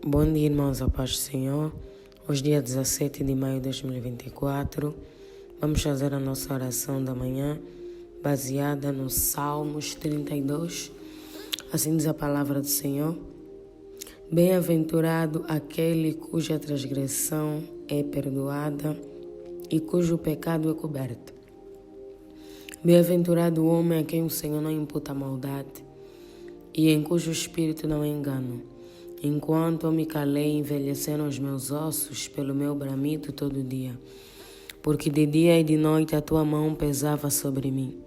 Bom dia, irmãos, a paz do Senhor. Hoje, dia 17 de maio de 2024, vamos fazer a nossa oração da manhã, baseada no Salmos 32. Assim diz a palavra do Senhor. Bem-aventurado aquele cuja transgressão é perdoada e cujo pecado é coberto. Bem-aventurado o homem a quem o Senhor não imputa maldade e em cujo espírito não é engano. Enquanto eu me calei, envelheceram os meus ossos pelo meu bramido todo dia, porque de dia e de noite a tua mão pesava sobre mim.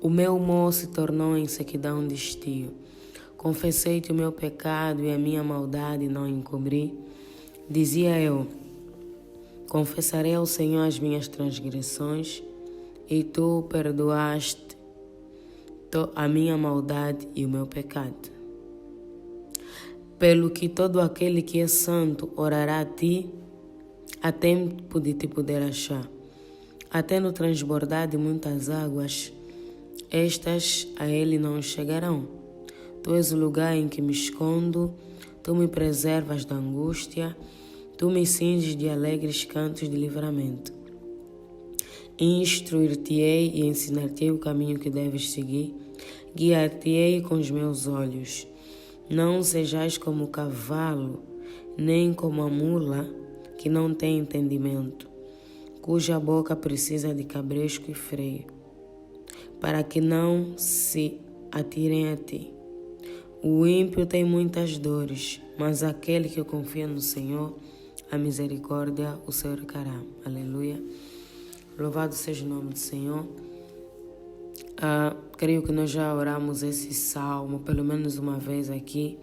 O meu humor se tornou em sequidão de estio. Confessei-te o meu pecado e a minha maldade não encobri. Dizia eu, confessarei ao Senhor as minhas transgressões, e tu perdoaste a minha maldade e o meu pecado. Pelo que todo aquele que é santo orará a ti, há tempo de te poder achar. Até no transbordar de muitas águas, estas a ele não chegarão. Tu és o lugar em que me escondo, tu me preservas da angústia, tu me cinges de alegres cantos de livramento. Instruir-te-ei e ensinar-te-ei o caminho que deves seguir, guiar-te-ei com os meus olhos. Não sejais como o cavalo, nem como a mula que não tem entendimento, cuja boca precisa de cabresco e freio, para que não se atirem a ti. O ímpio tem muitas dores, mas aquele que confia no Senhor, a misericórdia o cercará. Aleluia. Louvado seja o nome do Senhor. Creio que nós já oramos esse salmo pelo menos uma vez aqui.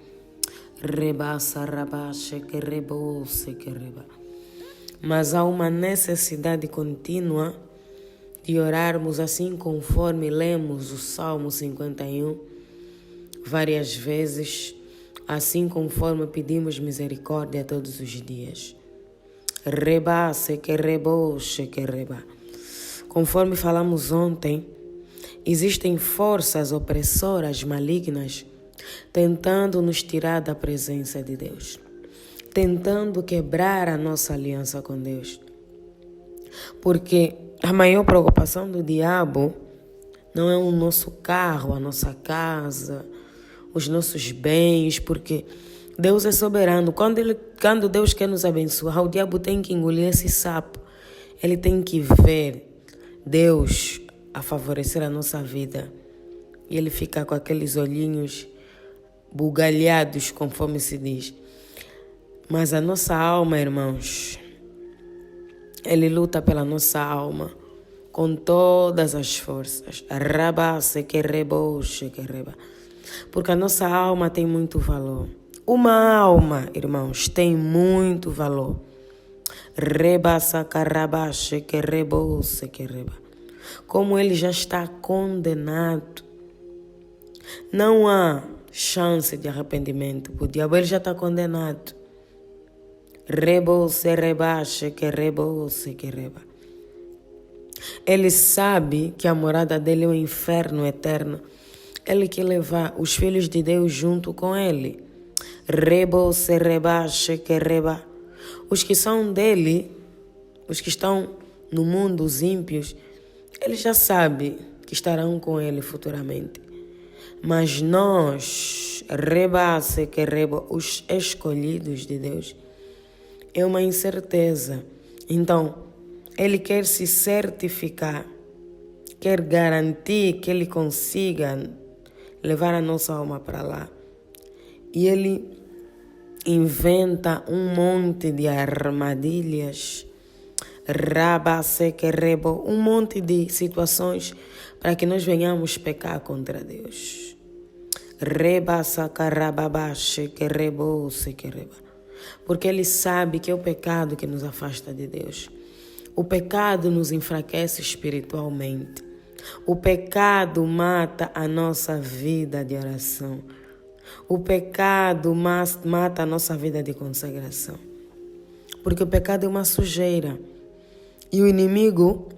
Mas há uma necessidade contínua de orarmos assim conforme lemos o Salmo 51 várias vezes, assim conforme pedimos misericórdia todos os dias. Conforme falamos ontem, existem forças opressoras malignas tentando nos tirar da presença de Deus, tentando quebrar a nossa aliança com Deus. Porque a maior preocupação do diabo não é o nosso carro, a nossa casa, os nossos bens, porque Deus é soberano. Quando Deus quer nos abençoar, o diabo tem que engolir esse sapo. Ele tem que ver Deus a favorecer a nossa vida. E ele fica com aqueles olhinhos bugalhados, conforme se diz. Mas a nossa alma, irmãos, ele luta pela nossa alma com todas as forças. Porque a nossa alma tem muito valor. Uma alma, irmãos, tem muito valor. Como ele já está condenado, não há chance de arrependimento para o diabo, ele já está condenado. Ele sabe que a morada dele é o inferno eterno. Ele quer levar os filhos de Deus junto com ele. Os que são dele, os que estão no mundo, os ímpios, ele já sabe que estarão com ele futuramente. Mas nós, os escolhidos de Deus, é uma incerteza. Então, ele quer se certificar, quer garantir que ele consiga levar a nossa alma para lá. E ele inventa um monte de armadilhas, um monte de situações para que nós venhamos pecar contra Deus. Porque ele sabe que é o pecado que nos afasta de Deus. O pecado nos enfraquece espiritualmente. O pecado mata a nossa vida de oração. O pecado mata a nossa vida de consagração. Porque o pecado é uma sujeira. E o inimigo,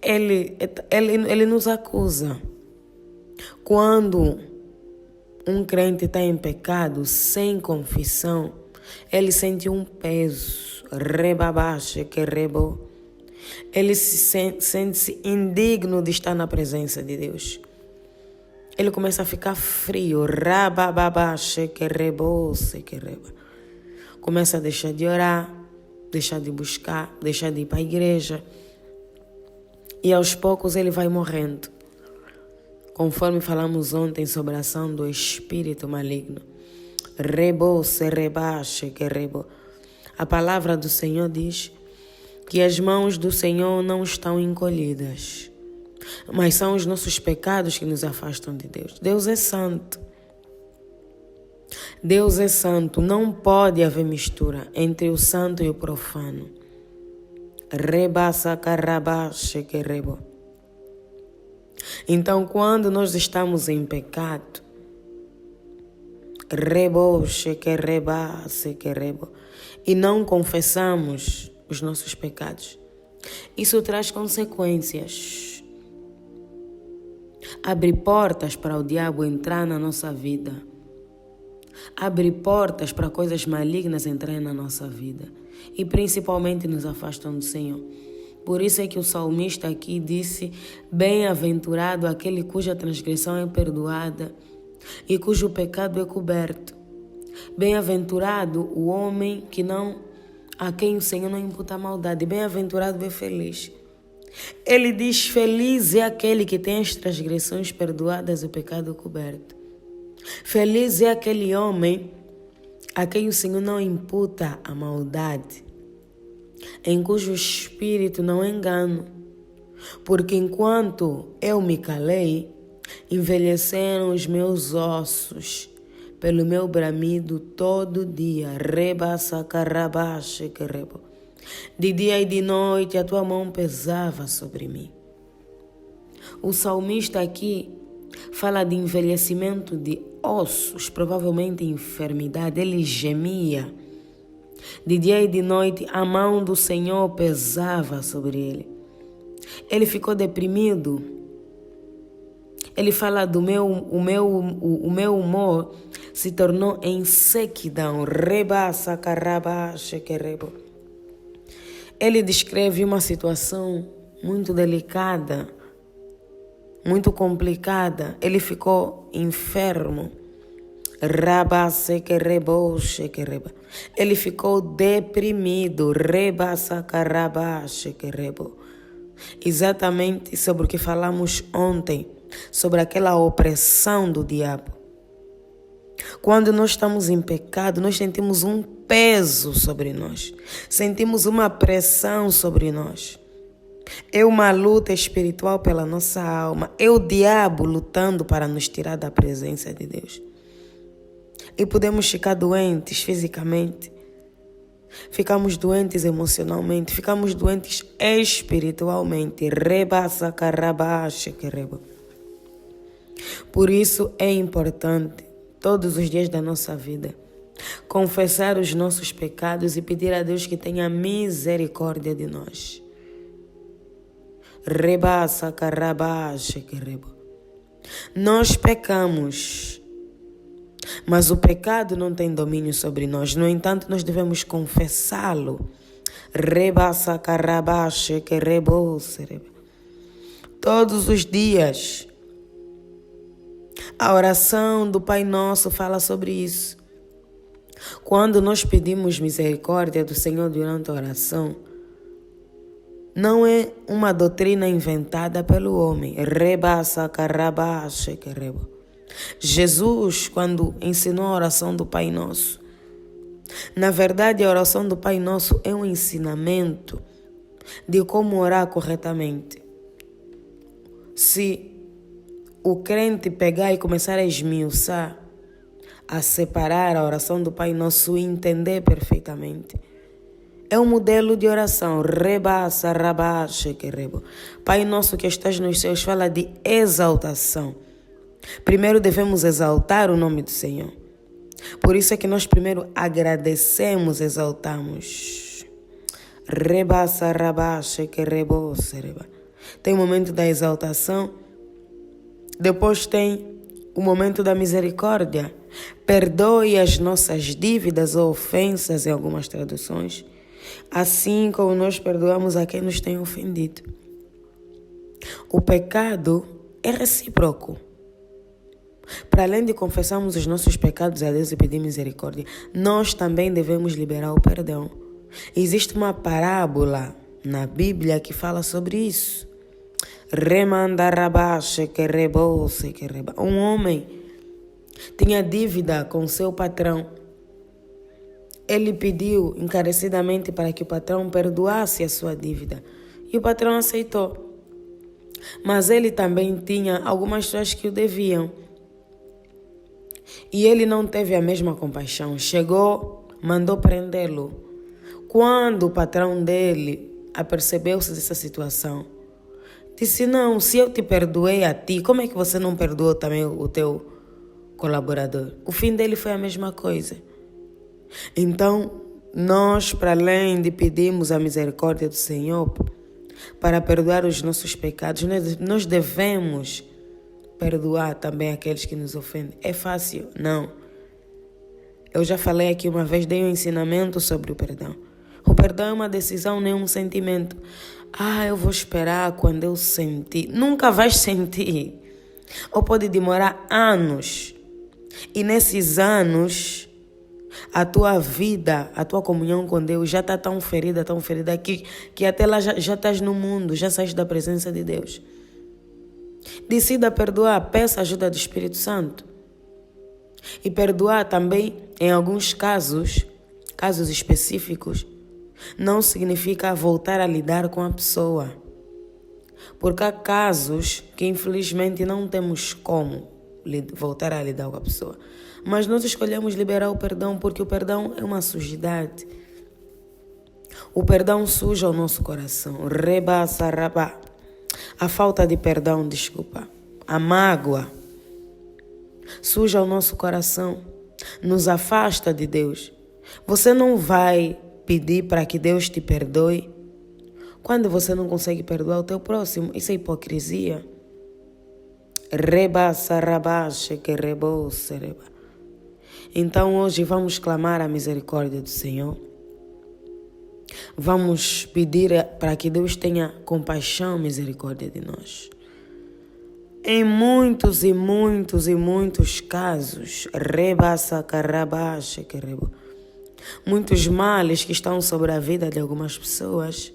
ele nos acusa. Quando um crente está em pecado sem confissão, ele sente um peso, rebabaxe que rebo. Ele sente-se indigno de estar na presença de Deus. Ele começa a ficar frio, rabababaxe que rebo, se que reba. Começa a deixar de orar, deixar de buscar, deixar de ir para a igreja. E aos poucos ele vai morrendo. Conforme falamos ontem sobre a ação do espírito maligno. Rebo, se rebaxe, que rebo. A palavra do Senhor diz que as mãos do Senhor não estão encolhidas, mas são os nossos pecados que nos afastam de Deus. Deus é santo. Deus é santo. Não pode haver mistura entre o santo e o profano. Rebasa carabaxe que rebo. Então, quando nós estamos em pecado, reboche que rebase que rebo, e não confessamos os nossos pecados, isso traz consequências. Abre portas para o diabo entrar na nossa vida. Abre portas para coisas malignas entrarem na nossa vida. E principalmente nos afastam do Senhor. Por isso é que o salmista aqui disse: bem-aventurado aquele cuja transgressão é perdoada e cujo pecado é coberto. Bem-aventurado o homem a quem o Senhor não imputa maldade. Bem-aventurado é feliz. Ele diz: feliz é aquele que tem as transgressões perdoadas e o pecado coberto. Feliz é aquele homem a quem o Senhor não imputa a maldade, em cujo espírito não engano. Porque enquanto eu me calei, envelheceram os meus ossos pelo meu bramido todo dia. Rebasa carabaxe que rebo. De dia e de noite a tua mão pesava sobre mim. O salmista aqui fala de envelhecimento de ossos, provavelmente enfermidade. Ele gemia. De dia e de noite a mão do Senhor pesava sobre ele. Ele ficou deprimido. Ele fala o meu humor se tornou em sequidão. Rebasa carabaxe que rebo. Ele descreve uma situação muito delicada, muito complicada. Ele ficou enfermo. Rabase que reboche que reba. Ele ficou deprimido. Rebasa carabaxe que rebo. Exatamente sobre o que falamos ontem, sobre aquela opressão do diabo. Quando nós estamos em pecado, nós sentimos um peso sobre nós. Sentimos uma pressão sobre nós. É uma luta espiritual pela nossa alma. É o diabo lutando para nos tirar da presença de Deus. E podemos ficar doentes fisicamente. Ficamos doentes emocionalmente. Ficamos doentes espiritualmente. Rebasa carabaxe que reba. Por isso é importante, todos os dias da nossa vida, confessar os nossos pecados e pedir a Deus que tenha misericórdia de nós. Rebasa carabaxe que rebo. Nós pecamos, mas o pecado não tem domínio sobre nós. No entanto, nós devemos confessá-lo. Rebasa carabaxe que rebo. Todos os dias. A oração do Pai Nosso fala sobre isso. Quando nós pedimos misericórdia do Senhor durante a oração, não é uma doutrina inventada pelo homem. Rebasa carabaxe que rebo. Jesus, quando ensinou a oração do Pai Nosso, na verdade a oração do Pai Nosso é um ensinamento de como orar corretamente. Se o crente pegar e começar a esmiuçar, a separar a oração do Pai Nosso e entender perfeitamente, é um modelo de oração. Rebasa, rabaxe, que rebo. Pai Nosso que estás nos céus fala de exaltação. Primeiro devemos exaltar o nome do Senhor. Por isso é que nós primeiro agradecemos, exaltamos. Rebasa, rabaxe, que rebo, sereba. Tem o momento da exaltação. Depois tem o momento da misericórdia. Perdoe as nossas dívidas ou ofensas em algumas traduções, assim como nós perdoamos a quem nos tem ofendido. O pecado é recíproco. Para além de confessarmos os nossos pecados a Deus e pedir misericórdia, nós também devemos liberar o perdão. Existe uma parábola na Bíblia que fala sobre isso. Um homem tinha dívida com seu patrão. Ele pediu encarecidamente para que o patrão perdoasse a sua dívida. E o patrão aceitou. Mas ele também tinha algumas pessoas que o deviam. E ele não teve a mesma compaixão. Chegou, mandou prendê-lo. Quando o patrão dele apercebeu-se dessa situação, disse: não, se eu te perdoei a ti, como é que você não perdoou também o teu colaborador? O fim dele foi a mesma coisa. Então, nós, para além de pedirmos a misericórdia do Senhor para perdoar os nossos pecados, nós devemos perdoar também aqueles que nos ofendem. É fácil? Não. Eu já falei aqui uma vez, dei um ensinamento sobre o perdão. O perdão é uma decisão, nem um sentimento. Eu vou esperar quando eu sentir. Nunca vais sentir. Ou pode demorar anos. E nesses anos, a tua vida, a tua comunhão com Deus já está tão ferida que até lá já estás no mundo, já saís da presença de Deus. Decida perdoar, peça a ajuda do Espírito Santo. E perdoar também, em alguns casos específicos, não significa voltar a lidar com a pessoa. Porque há casos que infelizmente não temos como voltar a lidar com a pessoa. Mas nós escolhemos liberar o perdão porque o perdão é uma sujidade. O perdão suja o nosso coração. A falta de perdão, a mágoa, suja o nosso coração, nos afasta de Deus. Você não vai pedir para que Deus te perdoe quando você não consegue perdoar o teu próximo. Isso é hipocrisia. Então hoje vamos clamar a misericórdia do Senhor. Vamos pedir para que Deus tenha compaixão e misericórdia de nós. Em muitos e muitos e muitos casos, muitos males que estão sobre a vida de algumas pessoas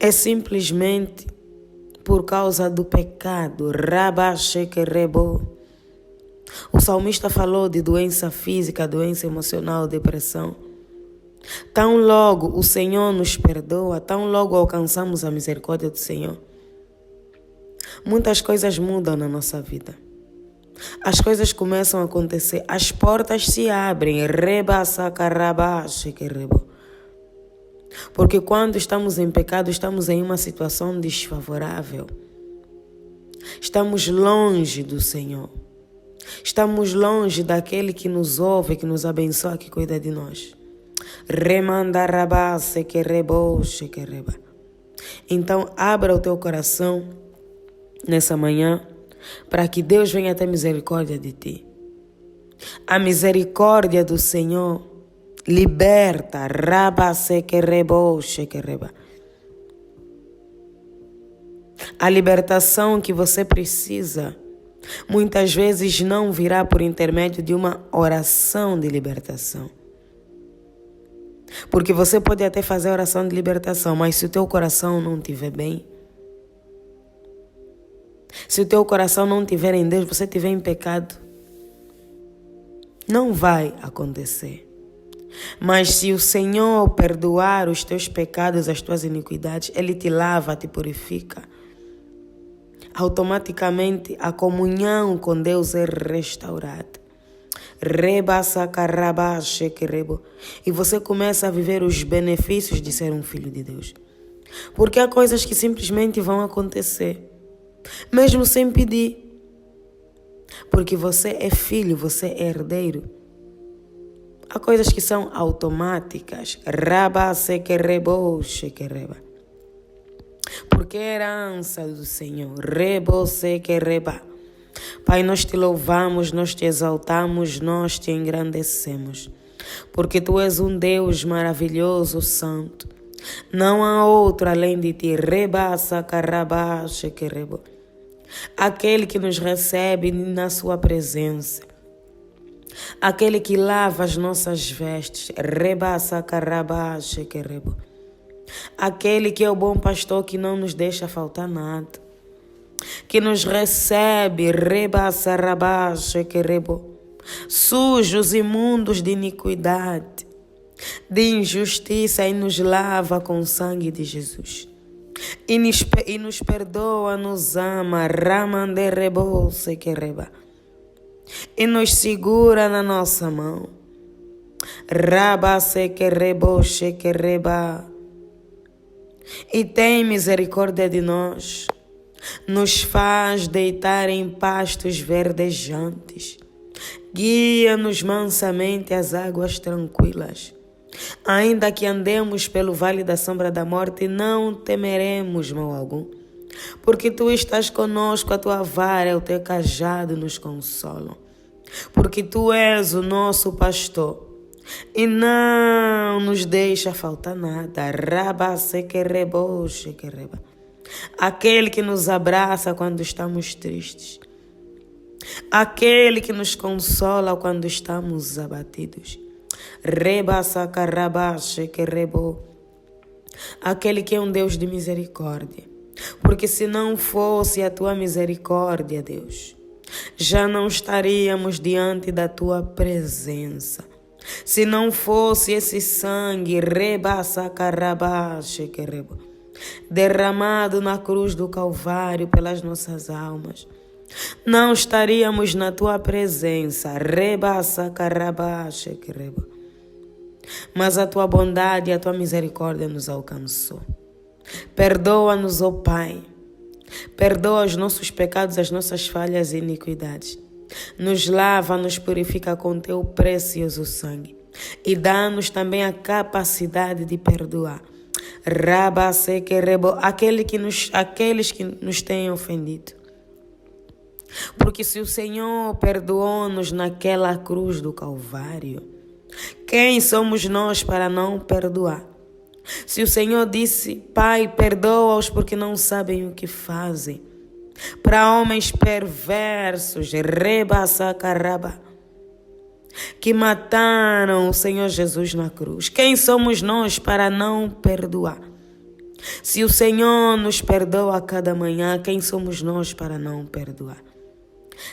é simplesmente por causa do pecado. O salmista falou de doença física, doença emocional, depressão. Tão logo o Senhor nos perdoa, tão logo alcançamos a misericórdia do Senhor, muitas coisas mudam na nossa vida. As coisas começam a acontecer, as portas se abrem. Porque quando estamos em pecado, estamos em uma situação desfavorável. Estamos longe do Senhor. Estamos longe daquele que nos ouve, que nos abençoa, que cuida de nós. Então, abra o teu coração nessa manhã para que Deus venha ter misericórdia de ti. A misericórdia do Senhor liberta. A libertação que você precisa muitas vezes não virá por intermédio de uma oração de libertação. Porque você pode até fazer oração de libertação, mas se o teu coração não estiver bem, se o teu coração não estiver em Deus, você estiver em pecado, não vai acontecer. Mas se o Senhor perdoar os teus pecados, as tuas iniquidades, Ele te lava, te purifica. Automaticamente a comunhão com Deus é restaurada. E você começa a viver os benefícios de ser um filho de Deus. Porque há coisas que simplesmente vão acontecer, mesmo sem pedir. Porque você é filho, você é herdeiro. Há coisas que são automáticas. Porque é herança do Senhor. Pai, nós te louvamos, nós te exaltamos, nós te engrandecemos, porque tu és um Deus maravilhoso, santo. Não há outro além de ti. Rebassa, carrabaxe, querebo. Aquele que nos recebe na sua presença. Aquele que lava as nossas vestes. Rebassa, carrabaxe, querebo. Aquele que é o bom pastor que não nos deixa faltar nada. Que nos recebe, rebassa, rabaxe, querebo. Sujos, imundos de iniquidade, de injustiça, e nos lava com o sangue de Jesus. E nos perdoa, nos ama, ramanderebose quereba. E nos segura na nossa mão. Rabase quereboche quereba. E tem misericórdia de nós. Nos faz deitar em pastos verdejantes. Guia-nos mansamente às águas tranquilas. Ainda que andemos pelo vale da sombra da morte, não temeremos mal algum, porque tu estás conosco, a tua vara, o teu cajado nos consolam. Porque tu és o nosso pastor e não nos deixa faltar nada. Aquele que nos abraça quando estamos tristes. Aquele que nos consola quando estamos abatidos. Aquele que é um Deus de misericórdia. Porque se não fosse a tua misericórdia, Deus, já não estaríamos diante da tua presença. Se não fosse esse sangue derramado na cruz do Calvário pelas nossas almas, não estaríamos na tua presença. Mas a tua bondade e a tua misericórdia nos alcançou. Perdoa-nos, ó Pai. Perdoa os nossos pecados, as nossas falhas e iniquidades. Nos lava, nos purifica com teu precioso sangue. E dá-nos também a capacidade de perdoar. Aqueles que nos têm ofendido. Porque se o Senhor perdoou-nos naquela cruz do Calvário, quem somos nós para não perdoar? Se o Senhor disse, Pai, perdoa-os porque não sabem o que fazem. Para homens perversos, que mataram o Senhor Jesus na cruz, quem somos nós para não perdoar? Se o Senhor nos perdoa a cada manhã, quem somos nós para não perdoar?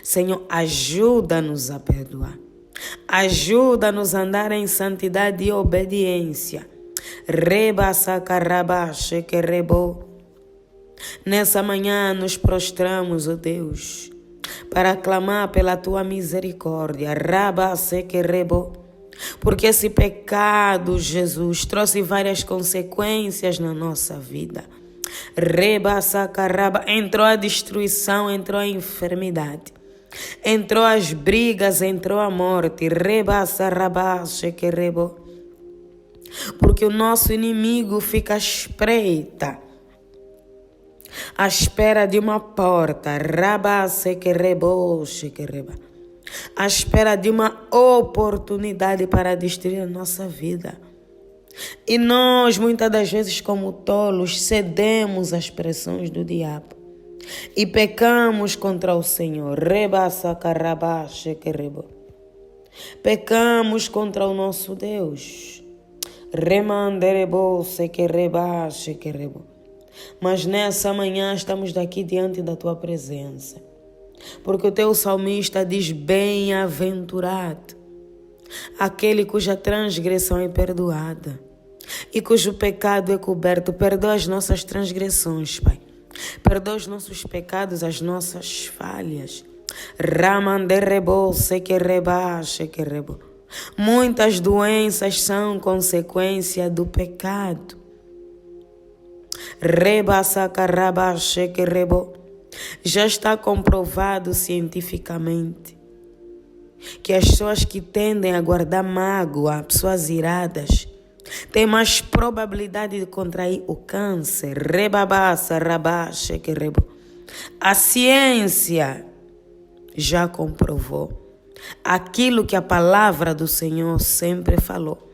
Senhor, ajuda-nos a perdoar. Ajuda-nos a andar em santidade e obediência. Nessa manhã nos prostramos, ó Deus, para clamar pela tua misericórdia. Porque esse pecado, Jesus, trouxe várias consequências na nossa vida. Entrou a destruição, entrou a enfermidade, entrou as brigas, entrou a morte. Porque o nosso inimigo fica à espreita, à espera de uma porta, à espera de uma oportunidade para destruir a nossa vida. E nós, muitas das vezes, como tolos, cedemos às pressões do diabo e pecamos contra o Senhor. Pecamos contra o nosso Deus. Mas nessa manhã estamos daqui diante da tua presença, porque o teu salmista diz: bem-aventurado aquele cuja transgressão é perdoada e cujo pecado é coberto. Perdoa as nossas transgressões, Pai. Perdoa os nossos pecados, as nossas falhas. Muitas doenças são consequência do pecado. Já está comprovado cientificamente que as pessoas que tendem a guardar mágoa, pessoas iradas, têm mais probabilidade de contrair o câncer. A ciência já comprovou aquilo que a palavra do Senhor sempre falou.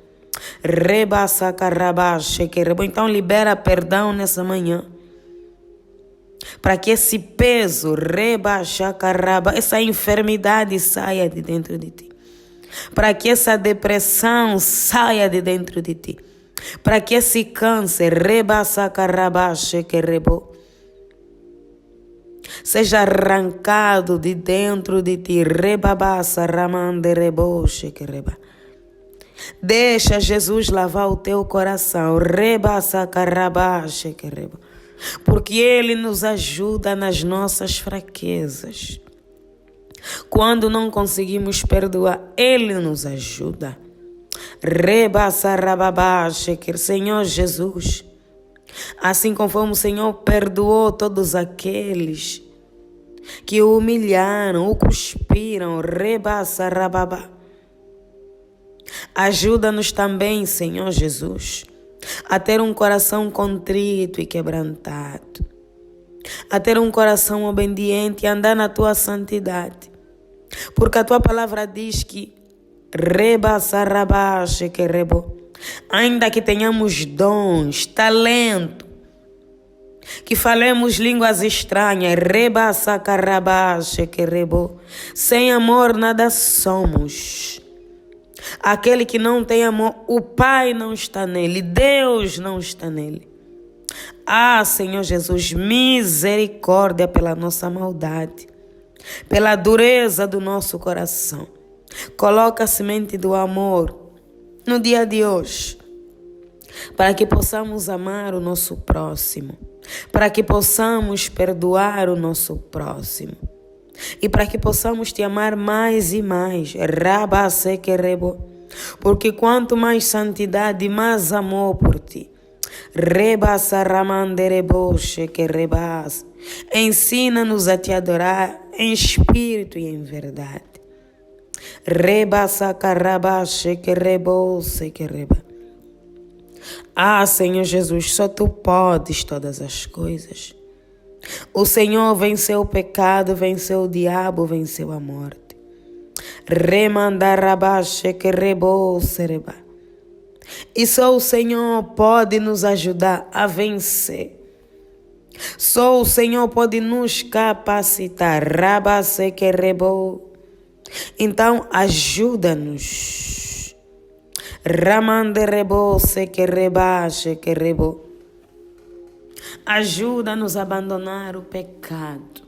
Então libera perdão nessa manhã, para que esse peso, essa enfermidade saia de dentro de ti, para que essa depressão saia de dentro de ti, para que esse câncer seja arrancado de dentro de ti. Deixa Jesus lavar o teu coração, porque Ele nos ajuda nas nossas fraquezas. Quando não conseguimos perdoar, Ele nos ajuda. Senhor Jesus, assim conforme o Senhor perdoou todos aqueles que o humilharam, o cuspiram, ajuda-nos também, Senhor Jesus, a ter um coração contrito e quebrantado, a ter um coração obediente e andar na Tua santidade, porque a Tua palavra diz que ainda que tenhamos dons, talento, que falemos línguas estranhas, sem amor nada somos. Aquele que não tem amor, o Pai não está nele, Deus não está nele. Senhor Jesus, misericórdia pela nossa maldade, pela dureza do nosso coração. Coloca a semente do amor no dia de hoje, para que possamos amar o nosso próximo, para que possamos perdoar o nosso próximo e para que possamos te amar mais e mais. Porque quanto mais santidade, mais amor por ti. Ensina-nos a te adorar em espírito e em verdade. Senhor Jesus, só Tu podes todas as coisas. O Senhor venceu o pecado, venceu o diabo, venceu a morte. E só o Senhor pode nos ajudar a vencer. Só o Senhor pode nos capacitar. Então ajuda-nos. Ajuda-nos a abandonar o pecado.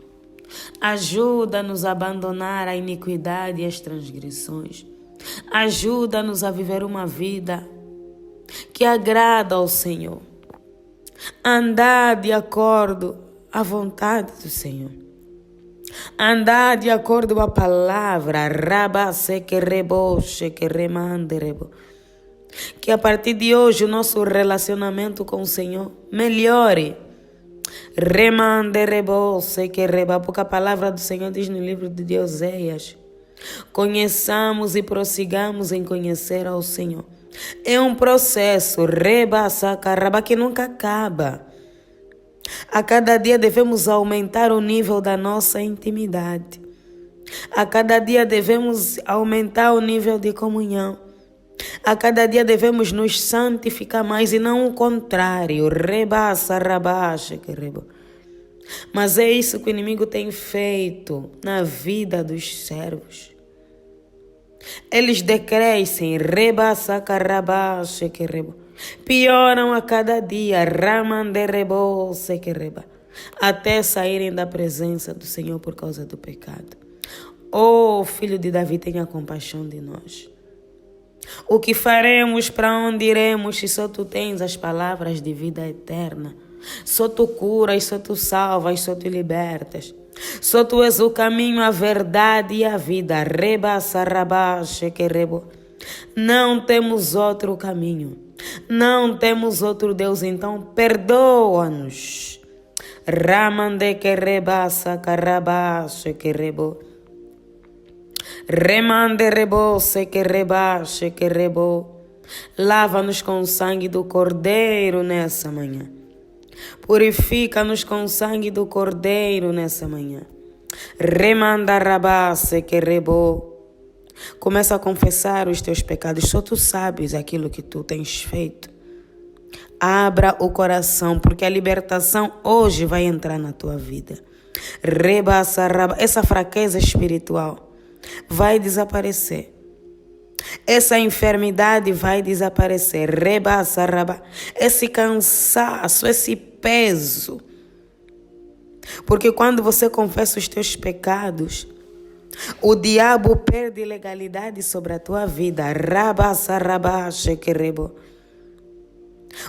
Ajuda-nos a abandonar a iniquidade e as transgressões. Ajuda-nos a viver uma vida que agrada ao Senhor. Andar de acordo à vontade do Senhor. Andar de acordo com a palavra. Que a partir de hoje o nosso relacionamento com o Senhor melhore. Porque a palavra do Senhor diz no livro de Oséias: conheçamos e prossigamos em conhecer ao Senhor. É um processo que nunca acaba. A cada dia devemos aumentar o nível da nossa intimidade. A cada dia devemos aumentar o nível de comunhão. A cada dia devemos nos santificar mais e não o contrário. Mas é isso que o inimigo tem feito na vida dos servos. Eles decrescem, pioram a cada dia, até saírem da presença do Senhor por causa do pecado. Filho de Davi, tenha compaixão de nós. O que faremos, para onde iremos, se só Tu tens as palavras de vida eterna? Só Tu curas, só Tu salvas, só Tu libertas. Só Tu és o caminho, a verdade e a vida. Não temos outro caminho. Não temos outro Deus, então perdoa-nos. Lava-nos com o sangue do Cordeiro nessa manhã. Purifica-nos com o sangue do Cordeiro nessa manhã. Remanda rabase que rebo. Começa a confessar os teus pecados. Só tu sabes aquilo que tu tens feito. Abra o coração, porque a libertação hoje vai entrar na tua vida. Rebasa raba. Essa fraqueza espiritual vai desaparecer. Essa enfermidade vai desaparecer. Rebasa raba. Esse cansaço, esse peso. Porque quando você confessa os teus pecados, o diabo perde legalidade sobre a tua vida.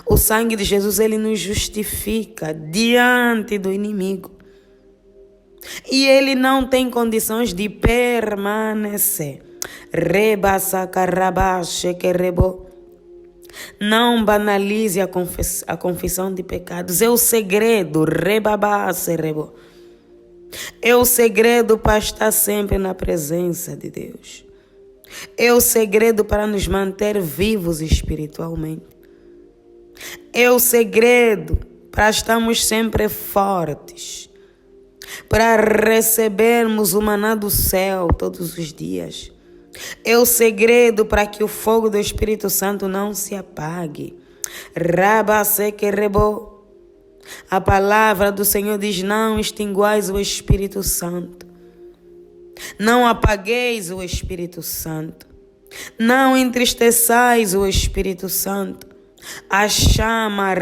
O sangue de Jesus, ele nos justifica diante do inimigo. E ele não tem condições de permanecer. Não banalize a confissão de pecados. É o segredo. É o segredo para estar sempre na presença de Deus. É o segredo para nos manter vivos espiritualmente. É o segredo para estarmos sempre fortes. Para recebermos o maná do céu todos os dias. É o segredo para que o fogo do Espírito Santo não se apague. A palavra do Senhor diz: não extinguais o Espírito Santo. Não apagueis o Espírito Santo. Não entristeçais o Espírito Santo. A chama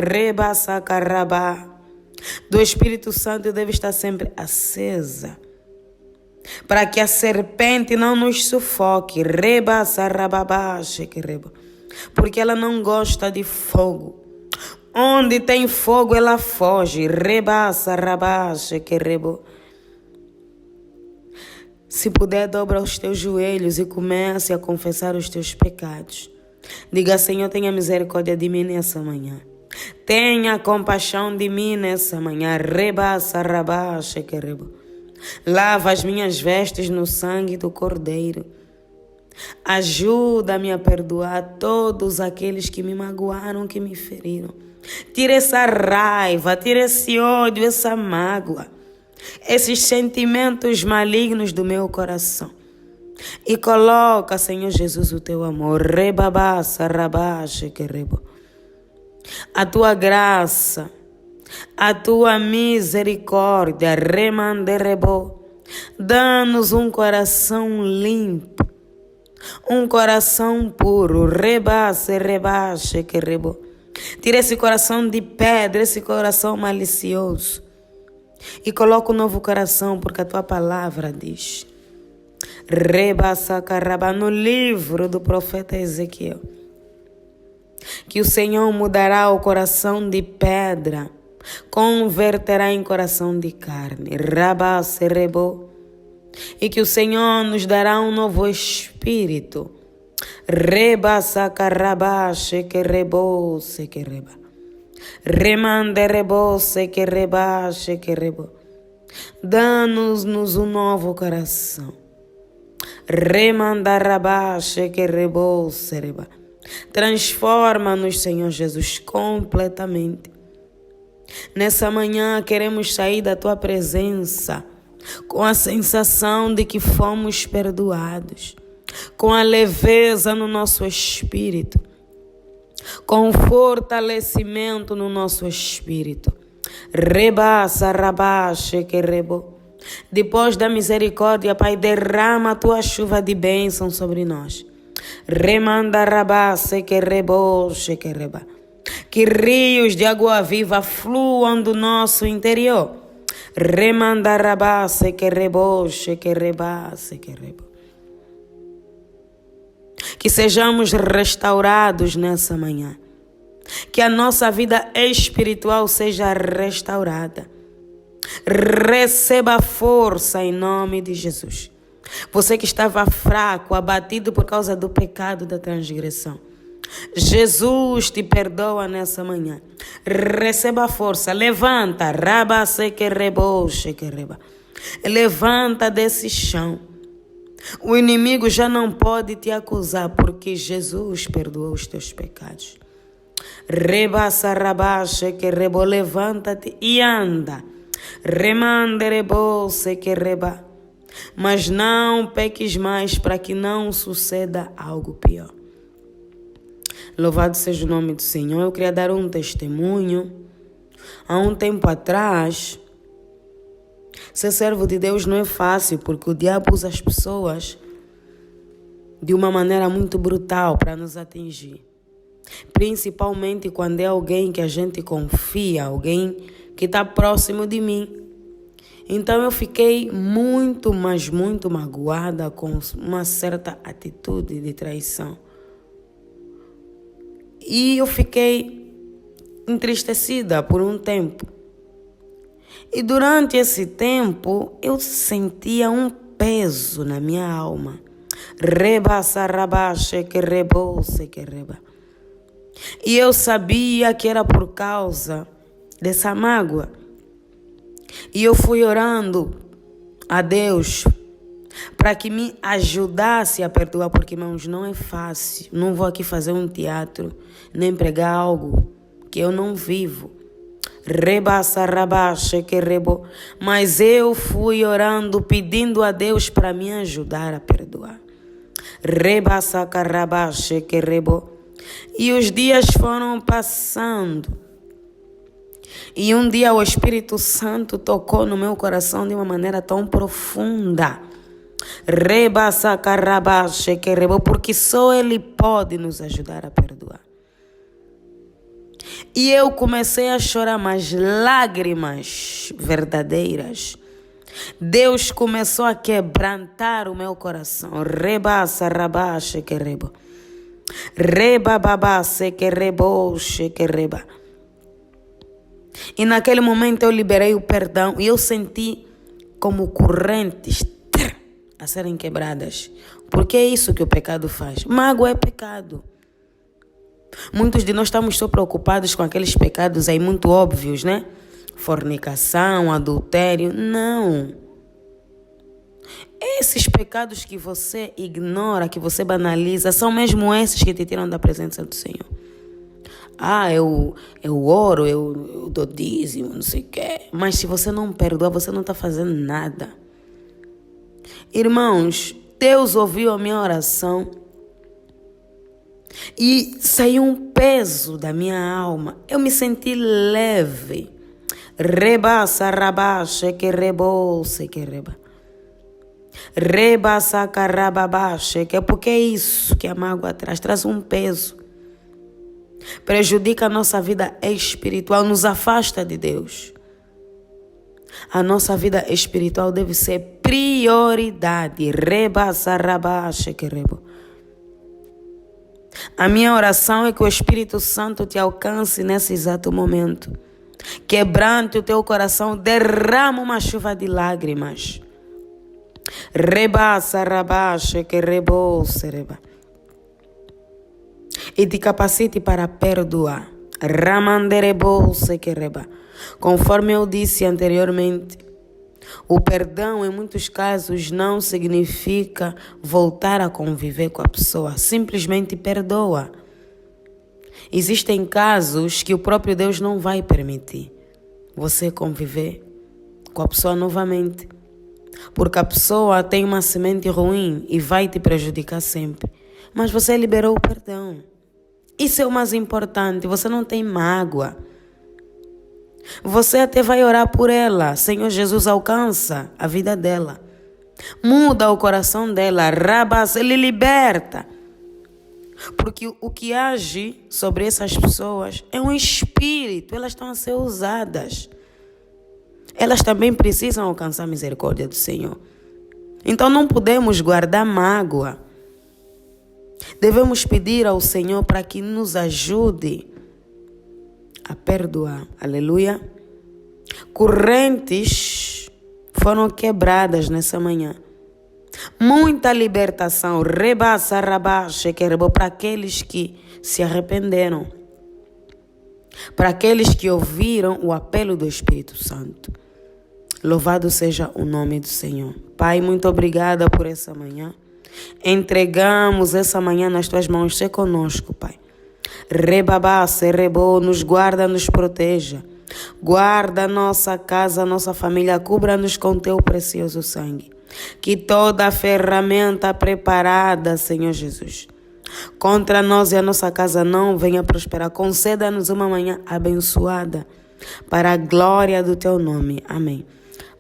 do Espírito Santo deve estar sempre acesa, para que a serpente não nos sufoque. Porque ela não gosta de fogo. Onde tem fogo, ela foge. Se puder, dobra os teus joelhos e comece a confessar os teus pecados. Diga: Senhor, tenha misericórdia de mim nessa manhã. Tenha compaixão de mim nessa manhã. Lava as minhas vestes no sangue do Cordeiro. Ajuda-me a perdoar todos aqueles que me magoaram, que me feriram. Tira essa raiva, tira esse ódio, essa mágoa, esses sentimentos malignos do meu coração. E coloca, Senhor Jesus, o teu amor. A tua graça, a tua misericórdia. Dá-nos um coração limpo, um coração puro. Tira esse coração de pedra, esse coração malicioso, e coloca um novo coração, porque a tua palavra diz, no livro do profeta Ezequiel, que o Senhor mudará o coração de pedra, converterá em coração de carne. E que o Senhor nos dará um novo espírito. Dá-nos um novo coração. Transforma-nos, Senhor Jesus, completamente. Nessa manhã queremos sair da tua presença com a sensação de que fomos perdoados, com a leveza no nosso espírito, com fortalecimento no nosso espírito. Depois da misericórdia, Pai, derrama a tua chuva de bênção sobre nós. Que rios de água viva fluam do nosso interior. Que sejamos restaurados nessa manhã. Que a nossa vida espiritual seja restaurada. Receba força em nome de Jesus. Você que estava fraco, abatido por causa do pecado da transgressão, Jesus te perdoa nessa manhã. Receba força. Levanta. Levanta desse chão. O inimigo já não pode te acusar, porque Jesus perdoou os teus pecados. Levanta-te e anda. Remanderebo se que reba. Mas não peques mais para que não suceda algo pior. Louvado seja o nome do Senhor. Eu queria dar um testemunho. Há um tempo atrás, ser servo de Deus não é fácil, porque o diabo usa as pessoas de uma maneira muito brutal para nos atingir. Principalmente quando é alguém que a gente confia, alguém que está próximo de mim. Então eu fiquei muito, mas muito magoada com uma certa atitude de traição. E eu fiquei entristecida por um tempo. E durante esse tempo eu sentia um peso na minha alma. Reba sarabaxe que rebose que reba. E eu sabia que era por causa dessa mágoa. E eu fui orando a Deus para que me ajudasse a perdoar, porque, irmãos, não é fácil. Não vou aqui fazer um teatro, nem pregar algo que eu não vivo. Rebassa, rabaxe, que rebo. Mas eu fui orando, pedindo a Deus para me ajudar a perdoar. Rebassa, carabaxe, que rebo. E os dias foram passando. E um dia o Espírito Santo tocou no meu coração de uma maneira tão profunda. Rebassa, carabaxe, que rebo. Porque só Ele pode nos ajudar a perdoar. E eu comecei a chorar, mas lágrimas verdadeiras. Deus começou a quebrantar o meu coração. Rebassa, rabaxe, que rebo. Reba, babasse, que reboxe, que reba. E naquele momento eu liberei o perdão e eu senti como correntes a serem quebradas. Porque é isso que o pecado faz. Mágoa é pecado. Muitos de nós estamos só preocupados com aqueles pecados aí muito óbvios, né? Fornicação, adultério. Não. Esses pecados que você ignora, que você banaliza, são mesmo esses que te tiram da presença do Senhor. Eu oro, eu dou dízimo, não sei o quê. Mas se você não perdoa, você não está fazendo nada. Irmãos, Deus ouviu a minha oração. E saiu um peso da minha alma. Eu me senti leve. Rebassa, rabaxe, que rebose, que reba. Rebassa, carababaxe, que é porque é isso que a mágoa traz. Traz um peso. Prejudica a nossa vida espiritual, nos afasta de Deus. A nossa vida espiritual deve ser prioridade. Rebassa, rabaxe, que reba. A minha oração é que o Espírito Santo te alcance nesse exato momento. Quebrante o teu coração, derrama uma chuva de lágrimas. Rebassa, rabaxe, que rebose, reba. E te capacite para perdoar. Ramanderebose, que reba. Conforme eu disse anteriormente, o perdão, em muitos casos, não significa voltar a conviver com a pessoa. Simplesmente perdoa. Existem casos que o próprio Deus não vai permitir você conviver com a pessoa novamente. Porque a pessoa tem uma semente ruim e vai te prejudicar sempre. Mas você liberou o perdão. Isso é o mais importante. Você não tem mágoa. Você até vai orar por ela. Senhor Jesus, alcança a vida dela. Muda o coração dela. Rabas, Ele liberta. Porque o que age sobre essas pessoas é um espírito. Elas estão a ser usadas. Elas também precisam alcançar a misericórdia do Senhor. Então não podemos guardar mágoa. Devemos pedir ao Senhor para que nos ajude a perdoar. Aleluia. Correntes foram quebradas nessa manhã. Muita libertação. Rebassa, rabaxe, que rebou para aqueles que se arrependeram. Para aqueles que ouviram o apelo do Espírito Santo. Louvado seja o nome do Senhor. Pai, muito obrigada por essa manhã. Entregamos essa manhã nas tuas mãos. Sê conosco, Pai. Rebabá, se rebou, nos guarda, nos proteja. Guarda a nossa casa, a nossa família, cubra-nos com teu precioso sangue. Que toda ferramenta preparada, Senhor Jesus, contra nós e a nossa casa não venha prosperar. Conceda-nos uma manhã abençoada, para a glória do teu nome. Amém.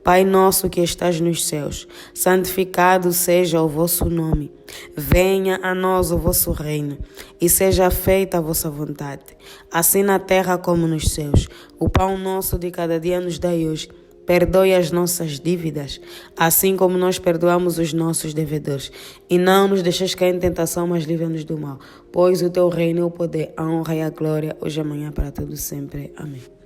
Pai nosso que estás nos céus, santificado seja o vosso nome. Venha a nós o vosso reino e seja feita a vossa vontade, assim na terra como nos céus. O pão nosso de cada dia nos dai hoje. Perdoe as nossas dívidas, assim como nós perdoamos os nossos devedores. E não nos deixes cair em tentação, mas livra-nos do mal. Pois o teu reino, o poder, a honra e a glória, hoje e amanhã para todos sempre. Amém.